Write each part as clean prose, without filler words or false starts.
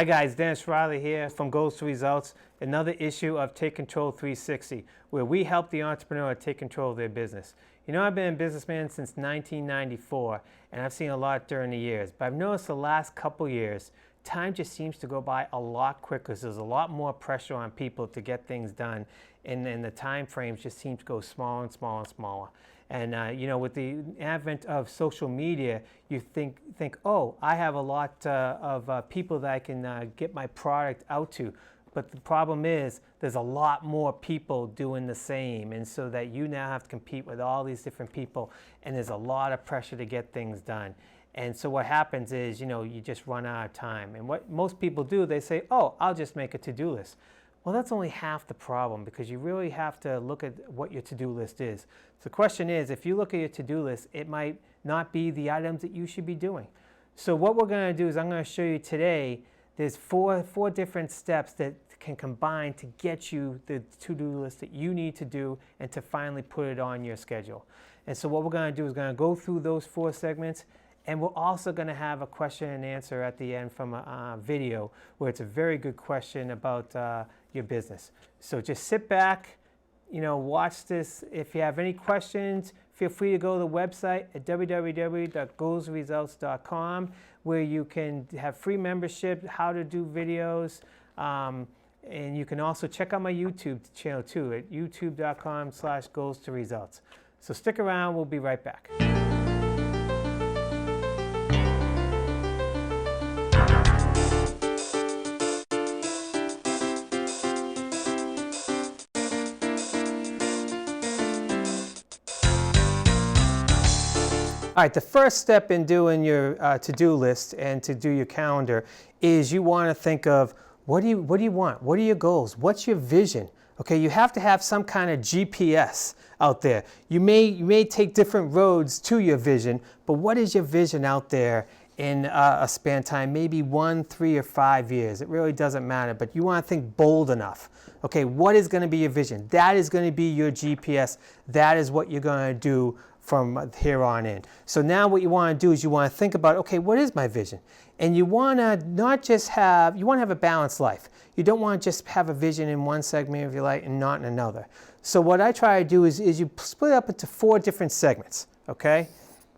Hi guys, Dennis Riley here from Goals to Results, another issue of Take Control 360, where we help the entrepreneur take control of their business. You know, I've been a businessman since 1994, and I've seen a lot during the years, but I've noticed the last couple years, time just seems to go by a lot quicker, so there's a lot more pressure on people to get things done, and the time frames just seem to go smaller and smaller and smaller. And you know, with the advent of social media, you think, oh, I have a lot of people that I can get my product out to. But the problem is, there's a lot more people doing the same, and so that you now have to compete with all these different people, and there's a lot of pressure to get things done. And so what happens is, you know, you just run out of time. And what most people do, they say, oh, I'll just make a to-do list. Well, that's only half the problem, because you really have to look at what your to-do list is. So the question is, if you look at your to-do list, it might not be the items that you should be doing. So what we're going to do is I'm going to show you today, there's four different steps that can combine to get you the to-do list that you need to do and to finally put it on your schedule. And so what we're going to do is going to go through those 4 segments. And we're also going to have a question and answer at the end from a video where it's a very good question about your business. So just sit back, you know, watch this. If you have any questions, feel free to go to the website at www.goalsresults.com, where you can have free membership, how to do videos, and you can also check out my YouTube channel too at youtube.com/goals-to-results. So stick around, we'll be right back. All right, the first step in doing your to-do list and to do your calendar is you want to think of what do you want? What are your goals? What's your vision? Okay, you have to have some kind of GPS out there. You may take different roads to your vision, but what is your vision out there in a span of time? Maybe 1, 3, or 5 years. It really doesn't matter, but you want to think bold enough. Okay, what is going to be your vision? That is going to be your GPS. That is what you're going to do from here on in. So now what you want to do is you want to think about, okay, what is my vision? And you want to not just have, you want to have a balanced life. You don't want to just have a vision in one segment of your life and not in another. So what I try to do is you split up into 4 different segments, okay?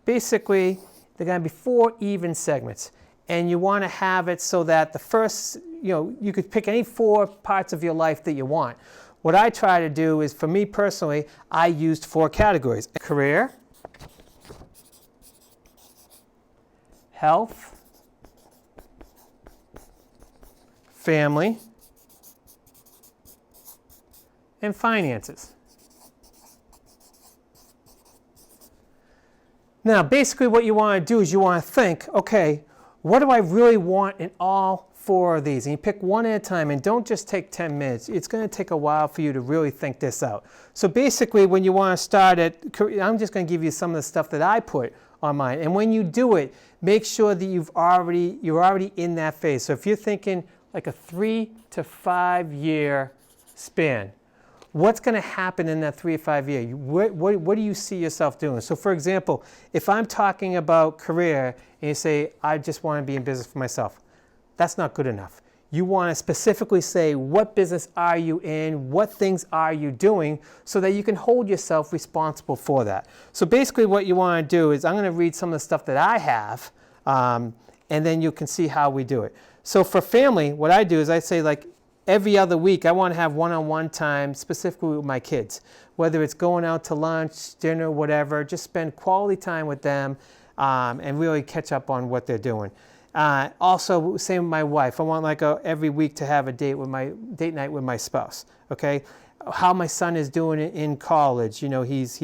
Basically, they're going to be 4 even segments. And you want to have it so that the first, you know, you could pick any 4 parts of your life that you want. What I try to do is, for me personally, I used 4 categories: career, health, family, and finances. Now, basically what you want to do is you want to think, okay, what do I really want in all 4 of these? And you pick one at a time, and don't just take 10 minutes. It's going to take a while for you to really think this out. So basically, when you want to start it, I'm just going to give you some of the stuff that I put on mine. And when you do it, make sure that you're already in that phase. So if you're thinking like a 3 to 5 year span, what's going to happen in that 3 to 5 year? What do you see yourself doing? So for example, if I'm talking about career and you say, I just want to be in business for myself, that's not good enough. You want to specifically say, what business are you in? What things are you doing? So that you can hold yourself responsible for that. So basically what you want to do is, I'm going to read some of the stuff that I have, and then you can see how we do it. So for family, what I do is I say, like, every other week, I want to have one-on-one time specifically with my kids. Whether it's going out to lunch, dinner, whatever, just spend quality time with them and really catch up on what they're doing. Also, same with my wife. I want like every week to have a date night with my spouse. Okay, how my son is doing in college. You know, he's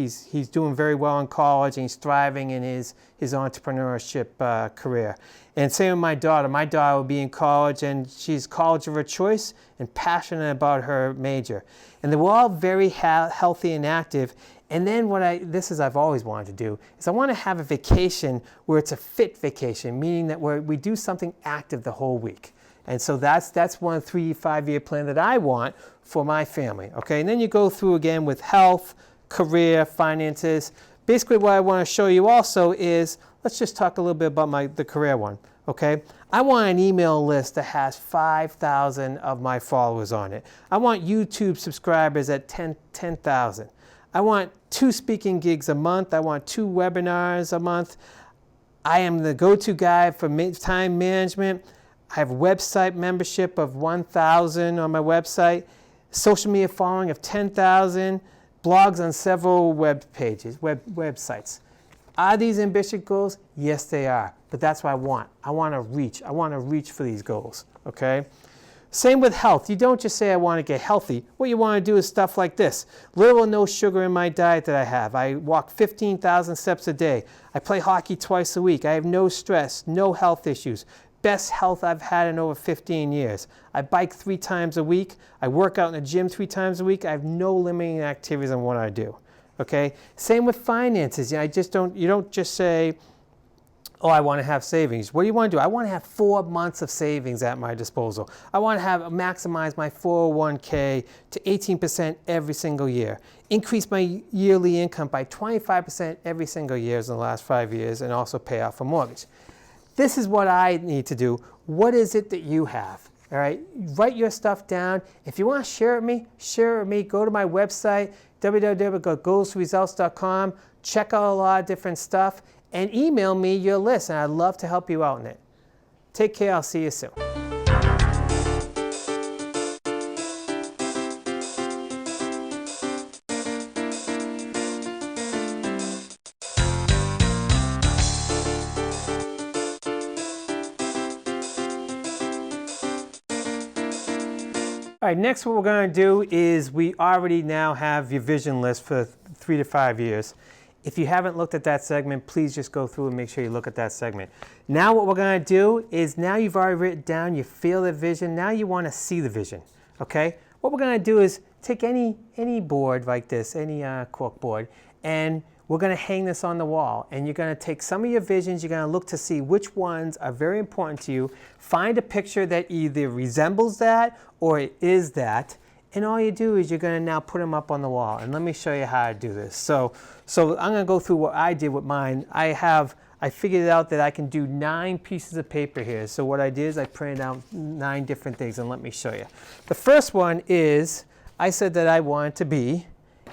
doing very well in college, and he's thriving in his entrepreneurship career. And same with my daughter. My daughter will be in college, and she's college of her choice and passionate about her major. And they were all very healthy and active. And then I've always wanted to do, is I want to have a vacation where it's a fit vacation, meaning that we do something active the whole week. And so that's one 3 to 5 year plan that I want for my family. Okay, and then you go through again with health, career, finances. Basically what I want to show you also is, let's just talk a little bit about the career one. Okay, I want an email list that has 5,000 of my followers on it. I want YouTube subscribers at 10,000. I want 2 speaking gigs a month. I want 2 webinars a month. I am the go-to guy for time management. I have website membership of 1,000 on my website, social media following of 10,000, blogs on several web pages, websites. Are these ambitious goals? Yes, they are. But that's what I want. I want to reach. I want to reach for these goals. Okay? Same with health. You don't just say, I want to get healthy. What you want to do is stuff like this. Little or no sugar in my diet that I have. I walk 15,000 steps a day. I play hockey twice a week. I have no stress, no health issues. Best health I've had in over 15 years. I bike 3 times a week. I work out in the gym 3 times a week. I have no limiting activities on what I do. Okay? Same with finances. You don't just say, oh, I want to have savings. What do you want to do? I want to have 4 months of savings at my disposal. I want to maximize my 401k to 18% every single year. Increase my yearly income by 25% every single year in the last 5 years, and also pay off a mortgage. This is what I need to do. What is it that you have? All right, write your stuff down. If you want to share it with me, share it with me. Go to my website, www.goalsresults.com. Check out a lot of different stuff and email me your list, and I'd love to help you out in it. Take care. I'll see you soon. All right, next what we're going to do is we already now have your vision list for 3 to 5 years. If you haven't looked at that segment, please just go through and make sure you look at that segment. Now what we're going to do is, now you've already written down, you feel the vision, now you want to see the vision, okay? What we're going to do is take any board like this, any cork board, and we're going to hang this on the wall, and you're going to take some of your visions, you're going to look to see which ones are very important to you, find a picture that either resembles that or it is that, and all you do is you're going to now put them up on the wall. And let me show you how to do this. So I'm going to go through what I did with mine. I figured out that I can do 9 pieces of paper here. So what I did is I printed out 9 different things, and let me show you. The first one is, I said that I wanted to be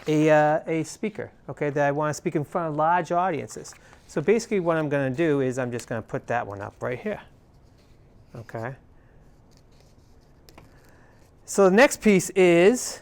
a speaker, okay, that I want to speak in front of large audiences. So basically what I'm going to do is I'm just going to put that one up right here, okay. So the next piece is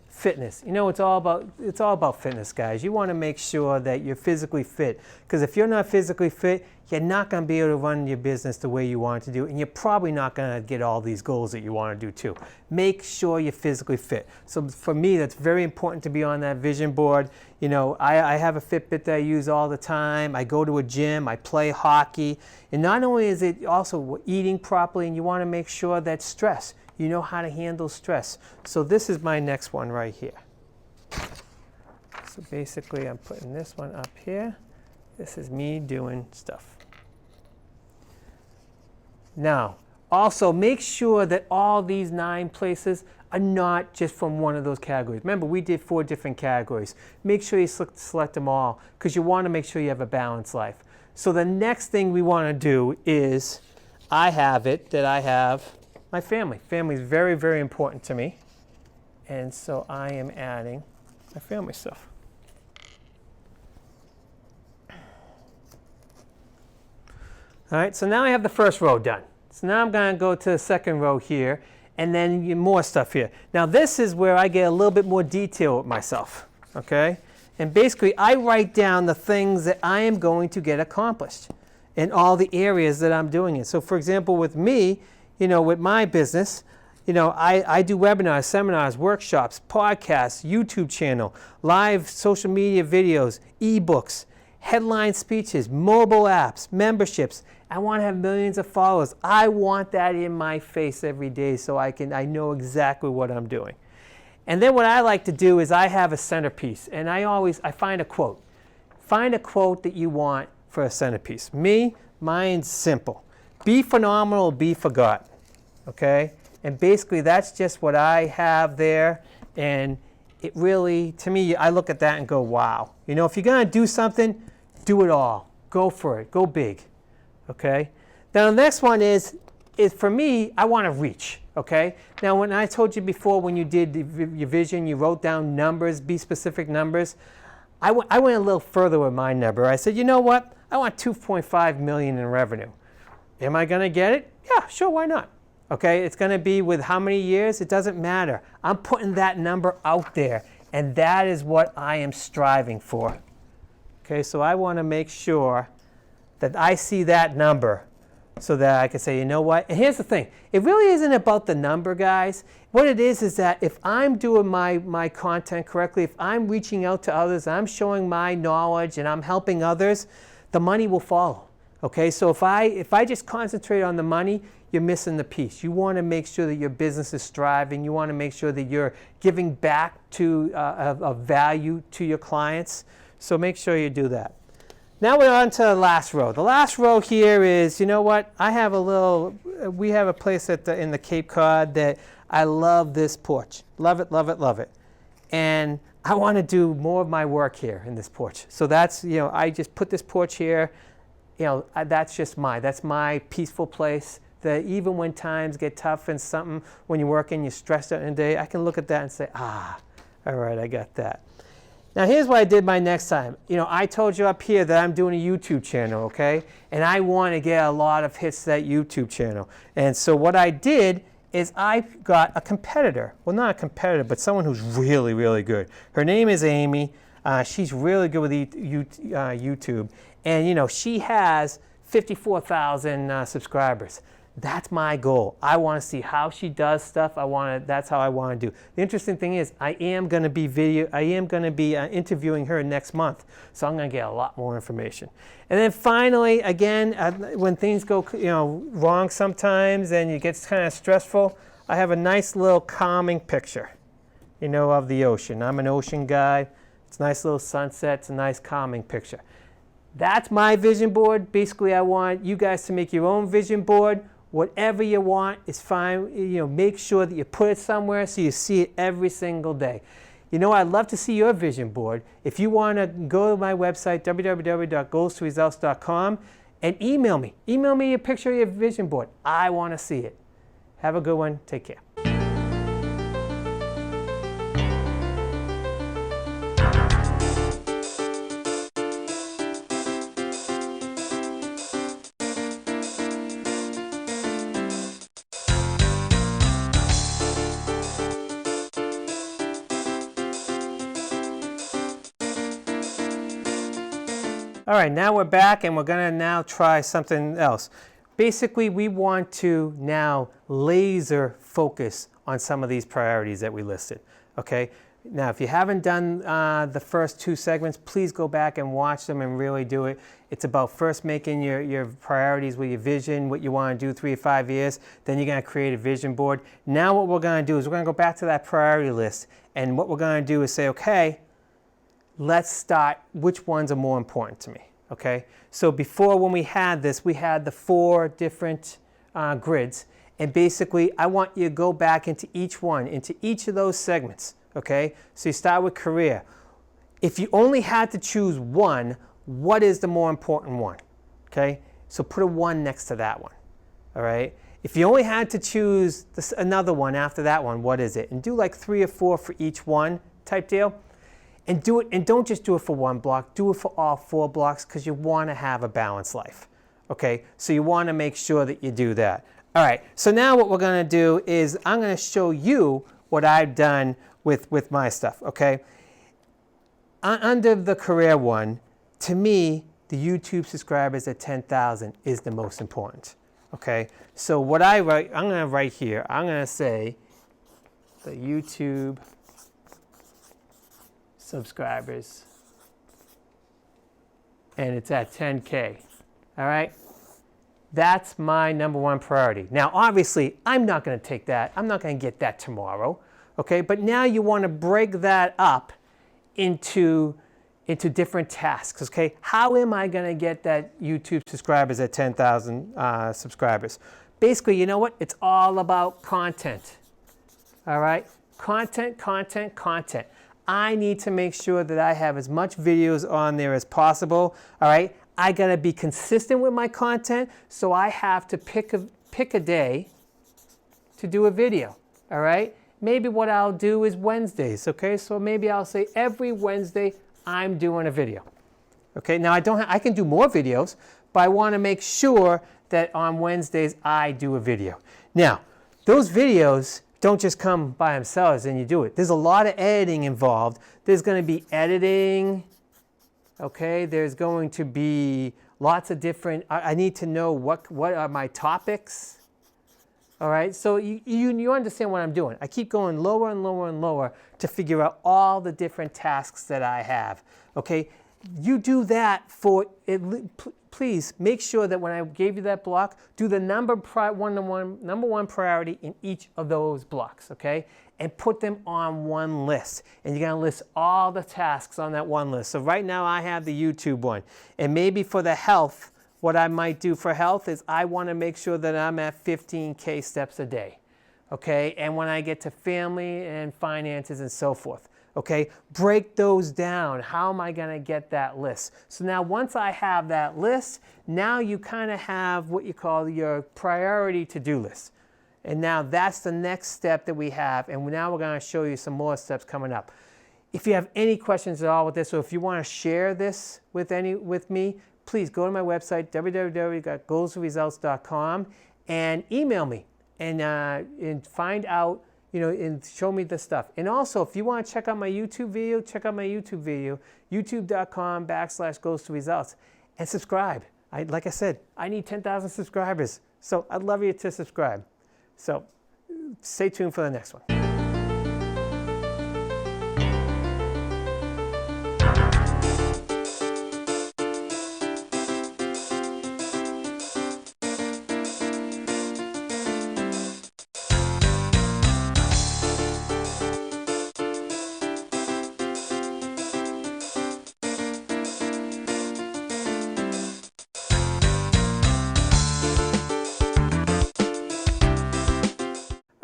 fitness. You know, it's all about fitness, guys. You want to make sure that you're physically fit, because if you're not physically fit, you're not going to be able to run your business the way you want it to do, and you're probably not going to get all these goals that you want to do too. Make sure you're physically fit. So for me, that's very important to be on that vision board. You know, I have a Fitbit that I use all the time. I go to a gym, I play hockey, and not only is it also eating properly, and you want to make sure that stress, you know how to handle stress. So this is my next one right here. So basically I'm putting this one up here. This is me doing stuff. Now, also make sure that all these 9 places are not just from one of those categories. Remember, we did 4 different categories. Make sure you select them all, because you want to make sure you have a balanced life. So the next thing we want to do is, I have my family. Family is very, very important to me. And so I am adding my family stuff. All right, so now I have the first row done. So now I'm going to go to the second row here, and then more stuff here. Now this is where I get a little bit more detail with myself, okay? And basically I write down the things that I am going to get accomplished in all the areas that I'm doing it. So for example, with me, you know, with my business, you know, I do webinars, seminars, workshops, podcasts, YouTube channel, live social media videos, ebooks, headline speeches, mobile apps, memberships. I want to have millions of followers. I want that in my face every day so I know exactly what I'm doing. And then what I like to do is I have a centerpiece, and I find a quote. Find a quote that you want for a centerpiece. Mine's simple. Be phenomenal, be forgotten, okay? And basically that's just what I have there, and it really, to me, I look at that and go, wow. You know, if you're gonna do something, do it all. Go for it, go big, okay? Now the next one is for me, I want to reach, okay? Now when I told you before, when you did your vision, you wrote down numbers, be specific numbers. I went a little further with my number. I said, you know what? I want 2.5 million in revenue. Am I going to get it? Yeah, sure, why not? Okay, it's going to be with how many years? It doesn't matter. I'm putting that number out there, and that is what I am striving for. Okay, so I want to make sure that I see that number so that I can say, you know what? And here's the thing. It really isn't about the number, guys. What it is that if I'm doing my content correctly, if I'm reaching out to others, I'm showing my knowledge, and I'm helping others, the money will follow. Okay, so if I just concentrate on the money, you're missing the piece. You want to make sure that your business is thriving. You want to make sure that you're giving back to of value to your clients. So make sure you do that. Now we're on to the last row. The last row here is, you know what? We have a place in the Cape Cod that I love this porch. Love it, love it, love it. And I want to do more of my work here in this porch. So that's, I just put this porch here. That's just that's my peaceful place. That even when times get tough and when you're working, you're stressed out in the day, I can look at that and say, all right, I got that. Now here's what I did my next time. I told you up here that I'm doing a YouTube channel, okay? And I want to get a lot of hits to that YouTube channel. And so what I did is I got a competitor. Well, not a competitor, but someone who's really, really good. Her name is Amy. She's really good with YouTube. And she has 54,000 subscribers. That's my goal. I want to see how she does stuff. That's how I want to do. The interesting thing is, I am going to be interviewing her next month, so I'm going to get a lot more information. And then finally, again, when things go wrong sometimes and it gets kind of stressful, I have a nice little calming picture, of the ocean. I'm an ocean guy. It's a nice little sunset. It's a nice calming picture. That's my vision board. Basically, I want you guys to make your own vision board. Whatever you want is fine. Make sure that you put it somewhere so you see it every single day. I'd love to see your vision board. If you want to go to my website, www.goalstoresults.com, and email me. Email me a picture of your vision board. I want to see it. Have a good one. Take care. All right, now we're back, and we're going to now try something else. Basically, we want to now laser focus on some of these priorities that we listed, okay? Now, if you haven't done the first 2 segments, please go back and watch them and really do it. It's about first making your priorities with your vision, what you want to do 3 to 5 years. Then you're going to create a vision board. Now what we're going to do is we're going to go back to that priority list. And what we're going to do is say, okay, let's start which ones are more important to me, okay? So before, when we had this, we had the 4 different grids. And basically, I want you to go back into each of those segments, okay? So you start with career. If you only had to choose one, what is the more important one, okay? So put a 1 next to that one, all right? If you only had to choose another one after that one, what is it? And do like 3 or 4 for each one type deal. And do it, and don't just do it for 1 block, do it for all 4 blocks, because you want to have a balanced life, okay? So you want to make sure that you do that. All right, so now what we're going to do is I'm going to show you what I've done with my stuff, okay? Under the career one, to me, the YouTube subscribers at 10,000 is the most important, okay? So what I'm going to write here, I'm going to say the YouTube subscribers, and it's at 10K, all right? That's my number 1 priority. Now, obviously, I'm not going to take that. I'm not going to get that tomorrow, okay? But now you want to break that up into different tasks, okay? How am I going to get that YouTube subscribers at 10,000 subscribers? Basically, you know what? It's all about content, all right? Content, content, content. I need to make sure that I have as much videos on there as possible, all right? I gotta be consistent with my content, so I have to pick a day to do a video, all right? Maybe what I'll do is Wednesdays, okay? So maybe I'll say every Wednesday I'm doing a video, okay? Now I can do more videos, but I wanna make sure that on Wednesdays I do a video. Now, those videos don't just come by themselves and you do it. There's a lot of editing involved. There's gonna be editing, okay? There's going to be lots of different, I need to know what are my topics, all right? So you understand what I'm doing. I keep going lower and lower and lower to figure out all the different tasks that I have, okay? You do that for, please make sure that when I gave you that block, do the number one priority in each of those blocks, okay? And put them on one list. And you're gonna list all the tasks on that one list. So right now I have the YouTube one. And maybe for the health, what I might do for health is I wanna make sure that I'm at 15K steps a day, okay? And when I get to family and finances and so forth, okay? Break those down. How am I gonna get that list? So now once I have that list, now you kind of have what you call your priority to-do list. And now that's the next step that we have, and now we're gonna show you some more steps coming up. If you have any questions at all with this, or if you wanna share this with me, please go to my website, www.goalsresults.com, and email me and find out, and show me the stuff. And also, if you want to check out my YouTube video, check out my YouTube video, youtube.com/goals-to-results, and subscribe. Like I said, I need 10,000 subscribers, so I'd love you to subscribe. So stay tuned for the next one.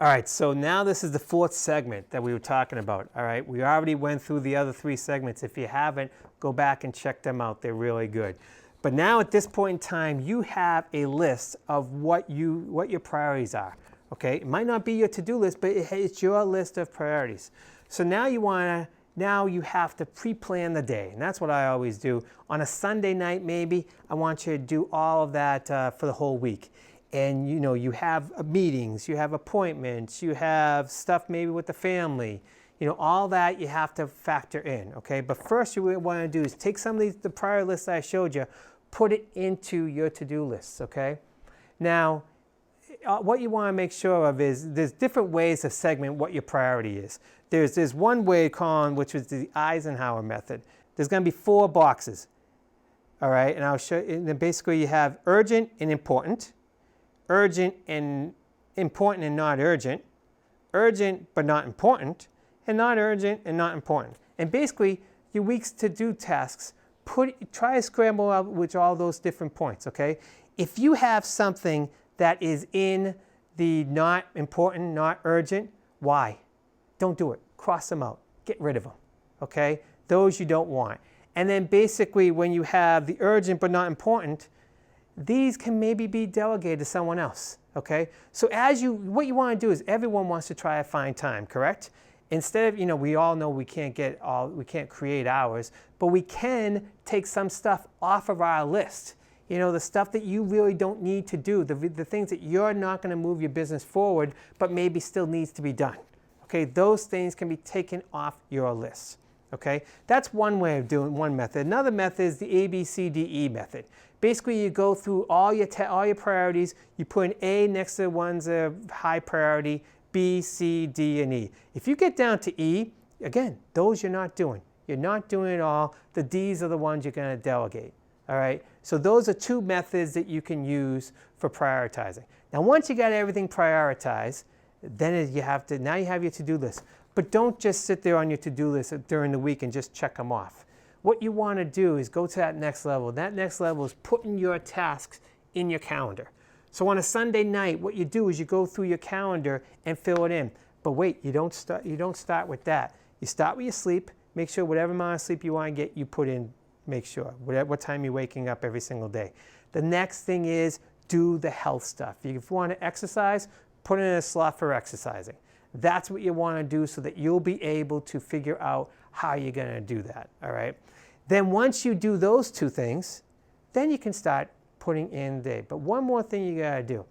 All right, so now this is the fourth segment that we were talking about, all right? We already went through the other three segments. If you haven't, go back and check them out. They're really good. But now at this point in time, you have a list of what your priorities are, okay? It might not be your to-do list, but it's your list of priorities. So now you have to pre-plan the day, and that's what I always do. On a Sunday night, maybe, I want you to do all of that for the whole week. And you have meetings, you have appointments, you have stuff maybe with the family, all that you have to factor in, okay? But first what you want to do is take some of the prior lists I showed you, put it into your to-do lists, okay? Now, what you want to make sure of is there's different ways to segment what your priority is. There's one way called, which is the Eisenhower method. There's going to be 4 boxes, all right? And I'll show you, and then basically you have urgent and important, urgent and important and not urgent, urgent but not important, and not urgent and not important. And basically, your week's to-do tasks, try to scramble out with all those different points, okay? If you have something that is in the not important, not urgent, why? Don't do it. Cross them out. Get rid of them, okay? Those you don't want. And then basically, when you have the urgent but not important, these can maybe be delegated to someone else, okay? So what you want to do is everyone wants to try to find time, correct? Instead of, we all know we can't create hours, but we can take some stuff off of our list. The stuff that you really don't need to do, the things that you're not going to move your business forward, but maybe still needs to be done, okay? Those things can be taken off your list, okay? That's one way of doing one method. Another method is the ABCDE method. Basically, you go through all your priorities. You put an A next to the ones that are high priority, B, C, D, and E. If you get down to E, again, those you're not doing. You're not doing it all. The D's are the ones you're going to delegate, all right? So those are 2 methods that you can use for prioritizing. Now, once you got everything prioritized, then now you have your to-do list. But don't just sit there on your to-do list during the week and just check them off. What you want to do is go to that next level. That next level is putting your tasks in your calendar. So on a Sunday night, what you do is you go through your calendar and fill it in. But wait, you don't start with that. You start with your sleep. Make sure whatever amount of sleep you want to get, you put in make sure. What time you're waking up every single day. The next thing is do the health stuff. If you want to exercise, put in a slot for exercising. That's what you want to do so that you'll be able to figure out how you're going to do that, all right? Then once you do those two things, then you can start putting in the day. But one more thing you got to do.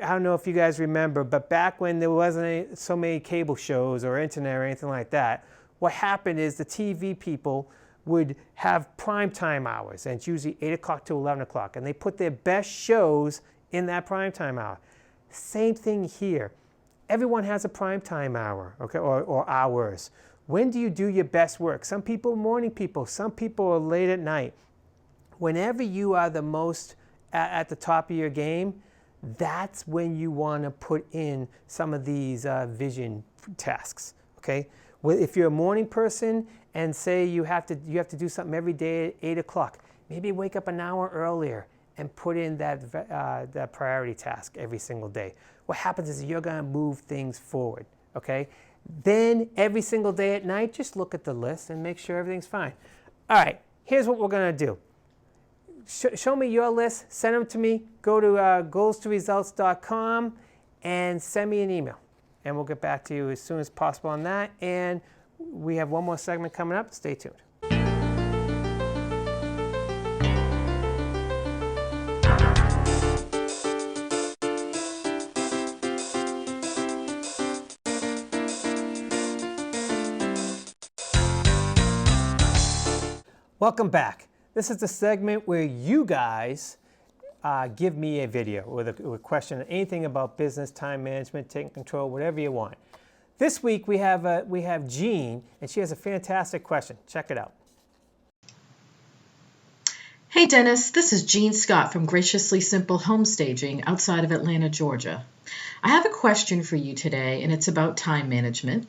I don't know if you guys remember, but back when there wasn't so many cable shows or internet or anything like that, what happened is the TV people would have primetime hours, and it's usually 8 o'clock to 11 o'clock, and they put their best shows in that primetime hour. Same thing here. Everyone has a primetime hour, okay, or hours. When do you do your best work? Some people are morning people, some people are late at night. Whenever you are the most at the top of your game, that's when you want to put in some of these vision tasks, okay? If you're a morning person and say you have to do something every day at 8 o'clock, maybe wake up an hour earlier and put in that priority task every single day. What happens is you're going to move things forward, okay? Then every single day at night, just look at the list and make sure everything's fine. All right, here's what we're going to do. Show me your list, send them to me, go to goals2results.com and send me an email. And we'll get back to you as soon as possible on that. And we have one more segment coming up. Stay tuned. Welcome back. This is the segment where you guys give me a video with a question, anything about business, time management, taking control, whatever you want. This week we have Jeanne, and she has a fantastic question. Check it out. Hey Dennis, this is Jeanne Scott from Graciously Simple Home Staging outside of Atlanta, Georgia. I have a question for you today, and it's about time management.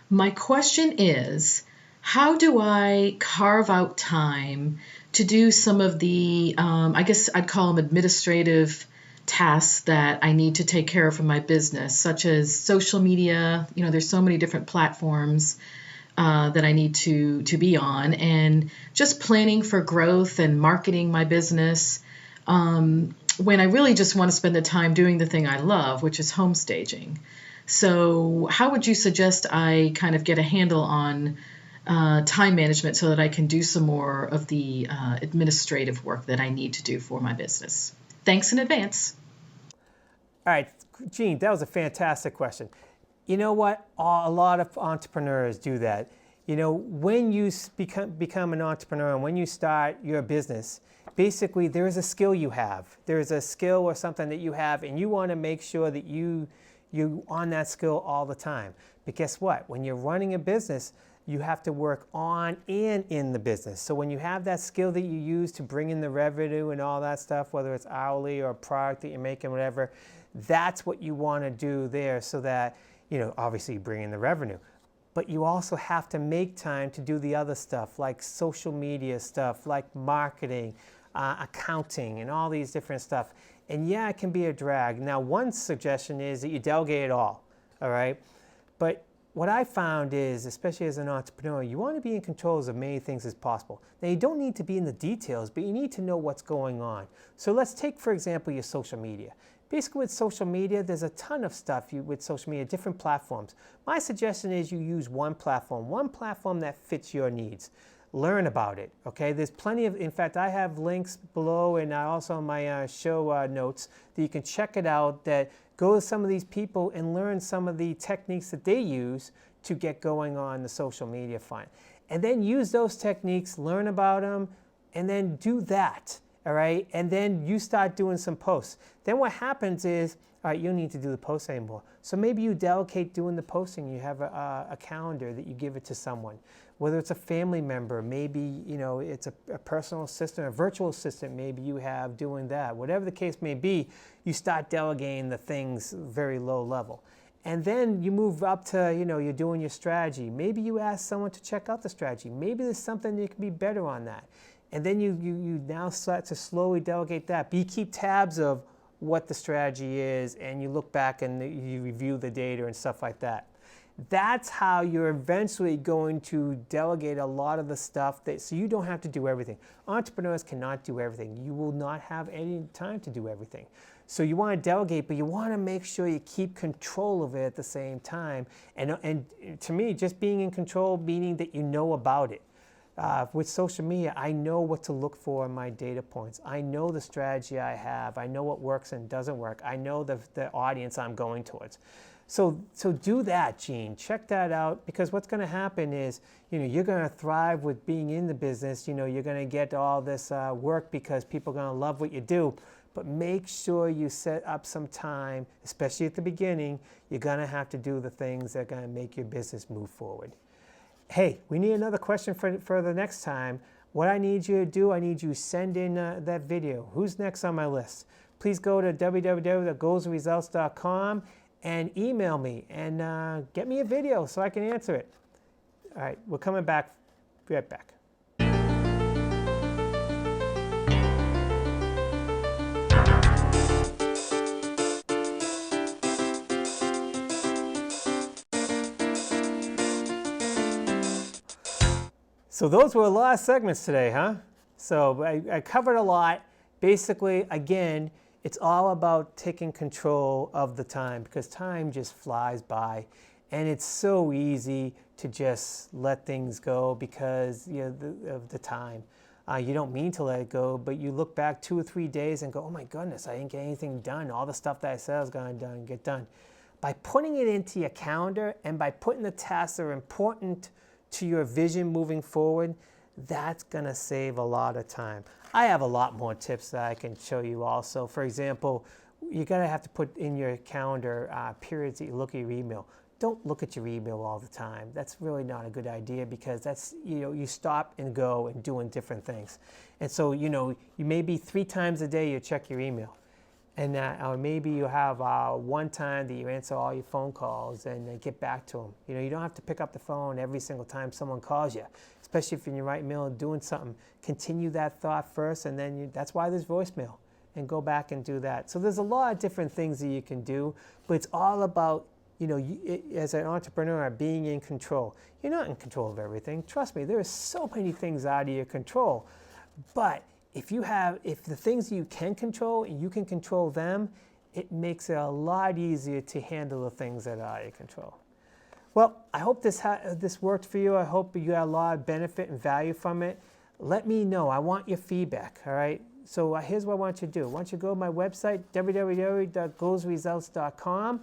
My question is, how do I carve out time to do some of the, I guess I'd call them administrative tasks that I need to take care of in my business, such as social media. You know, there's so many different platforms that I need to be on, and just planning for growth and marketing my business when I really just want to spend the time doing the thing I love, which is home staging. So how would you suggest I kind of get a handle on time management so that I can do some more of the administrative work that I need to do for my business? Thanks in advance. All right, Jeanne, that was a fantastic question. You know what? A lot of entrepreneurs do that. You know, when you become an entrepreneur and when you start your business, basically there is a skill you have. There is a skill or something that you have, and you want to make sure that you're on that skill all the time. But guess what? When you're running a business, you have to work on and in the business. So when you have that skill that you use to bring in the revenue and all that stuff, whether it's hourly or a product that you're making, whatever, that's what you want to do there so that, you know, obviously you bring in the revenue. But you also have to make time to do the other stuff like social media stuff, like marketing, accounting, and all these different stuff. And yeah, it can be a drag. Now, one suggestion is that you delegate it all right? But what I found is, especially as an entrepreneur, you want to be in control of as many things as possible. Now, you don't need to be in the details, but you need to know what's going on. So let's take, for example, your social media. Basically, with social media, there's a ton of stuff with social media, different platforms. My suggestion is you use one platform that fits your needs. Learn about it, okay? There's plenty of, in fact, I have links below and also on my show notes that you can check it out, that go to some of these people and learn some of the techniques that they use to get going on the social media front. And then use those techniques, learn about them, and then do that, all right? And then you start doing some posts. Then what happens is, all right, you don't need to do the posts anymore. So maybe you delegate doing the posting. You have a calendar that you give it to someone. Whether it's a family member, maybe, you know, it's a personal assistant, a virtual assistant, maybe you have doing that. Whatever the case may be, you start delegating the things very low level. And then you move up to, you know, you're doing your strategy. Maybe you ask someone to check out the strategy. Maybe there's something that can be better on that. And then you now start to slowly delegate that. But you keep tabs of what the strategy is, and you look back and you review the data and stuff like that. That's how you're eventually going to delegate a lot of the stuff so you don't have to do everything. Entrepreneurs cannot do everything. You will not have any time to do everything. So you want to delegate, but you want to make sure you keep control of it at the same time. And to me, just being in control, meaning that you know about it. With social media, I know what to look for in my data points. I know the strategy I have. I know what works and doesn't work. I know the audience I'm going towards. So do that, Jeanne. Check that out, because what's going to happen is, you're going to thrive with being in the business. You're going to get all this work because people are going to love what you do. But make sure you set up some time, especially at the beginning. You're going to have to do the things that are going to make your business move forward. Hey, we need another question for the next time. What I need you to do, I need you to send in that video. Who's next on my list? Please go to www.goalsresults.com and email me and get me a video so I can answer it. All right, we're coming back. Be right back. So those were a lot of segments today, huh? So I covered a lot. Basically, again, it's all about taking control of the time, because time just flies by, and it's so easy to just let things go because of the time. You don't mean to let it go, but you look back 2 or 3 days and go, oh my goodness, I didn't get anything done. All the stuff that I said I was going to get done. By putting it into your calendar and by putting the tasks that are important to your vision moving forward, that's going to save a lot of time. I have a lot more tips that I can show you also. For example, you're going to have to put in your calendar periods that you look at your email. Don't look at your email all the time. That's really not a good idea, because that's, you stop and go and doing different things. And so, you maybe 3 times a day you check your email. And or maybe you have one time that you answer all your phone calls and get back to them. You don't have to pick up the phone every single time someone calls you, especially if you're in your right middle and doing something. Continue that thought first, and then that's why there's voicemail. And go back and do that. So there's a lot of different things that you can do, but it's all about, as an entrepreneur, being in control. You're not in control of everything. Trust me, there are so many things out of your control. But if the things you can control, and you can control them, it makes it a lot easier to handle the things that are out of your control. Well, I hope this worked for you. I hope you got a lot of benefit and value from it. Let me know. I want your feedback, all right? So here's what I want you to do. I want you to go to my website, www.goalsresults.com.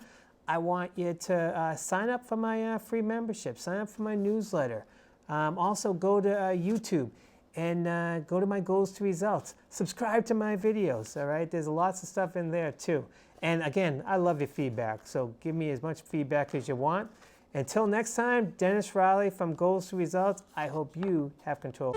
I want you to sign up for my free membership, sign up for my newsletter. Also go to YouTube and go to my Goals to Results. Subscribe to my videos, all right? There's lots of stuff in there too. And again, I love your feedback, so give me as much feedback as you want. Until next time, Dennis Riley from Goals to Results. I hope you have control.